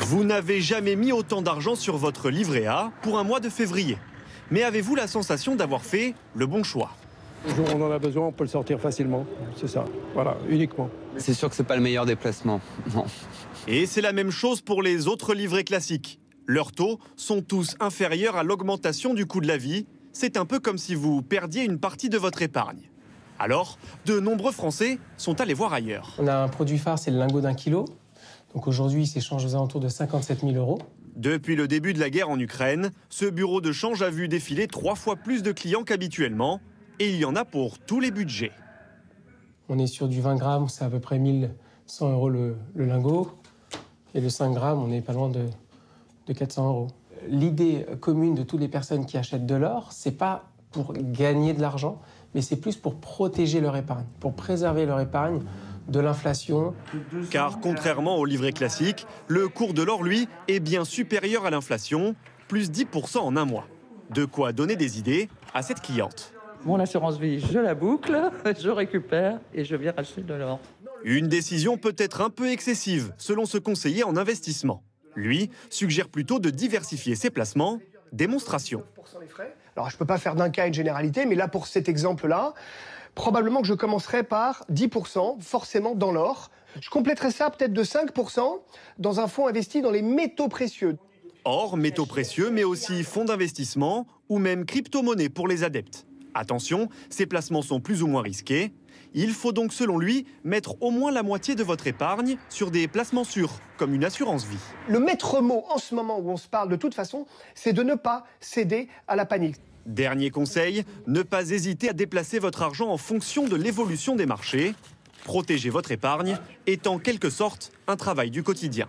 Vous n'avez jamais mis autant d'argent sur votre livret A pour un mois de février. Mais avez-vous la sensation d'avoir fait le bon choix? Le jour où on en a besoin, on peut le sortir facilement. C'est ça, voilà, uniquement. C'est sûr que c'est pas le meilleur des placements, non. Et c'est la même chose pour les autres livrets classiques. Leurs taux sont tous inférieurs à l'augmentation du coût de la vie. C'est un peu comme si vous perdiez une partie de votre épargne. Alors, de nombreux Français sont allés voir ailleurs. On a un produit phare, c'est le lingot d'1 kilo. Donc aujourd'hui, il s'échange aux alentours de 57 000 €. Depuis le début de la guerre en Ukraine, ce bureau de change a vu défiler 3 fois plus de clients qu'habituellement. Et il y en a pour tous les budgets. On est sur du 20 grammes, c'est à peu près 1 100 € le lingot. Et le 5 grammes, on est pas loin de 400 €. L'idée commune de toutes les personnes qui achètent de l'or, c'est pas pour gagner de l'argent, mais c'est plus pour protéger leur épargne, pour préserver leur épargne de l'inflation. Car contrairement au livret classique, le cours de l'or, lui, est bien supérieur à l'inflation, plus 10% en un mois. De quoi donner des idées à cette cliente. Mon assurance vie, je la boucle, je récupère et je viens racheter de l'or. Une décision peut-être un peu excessive, selon ce conseiller en investissement. Lui suggère plutôt de diversifier ses placements. Démonstration. Alors, je ne peux pas faire d'un cas une généralité, mais là, pour cet exemple-là, probablement que je commencerai par 10%, forcément dans l'or. Je compléterai ça peut-être de 5% dans un fonds investi dans les métaux précieux. Or, métaux précieux, mais aussi fonds d'investissement ou même crypto-monnaies pour les adeptes. Attention, ces placements sont plus ou moins risqués. Il faut donc, selon lui, mettre au moins la moitié de votre épargne sur des placements sûrs, comme une assurance vie. Le maître mot en ce moment où on se parle de toute façon, c'est de ne pas céder à la panique. Dernier conseil, ne pas hésiter à déplacer votre argent en fonction de l'évolution des marchés. Protéger votre épargne est en quelque sorte un travail du quotidien.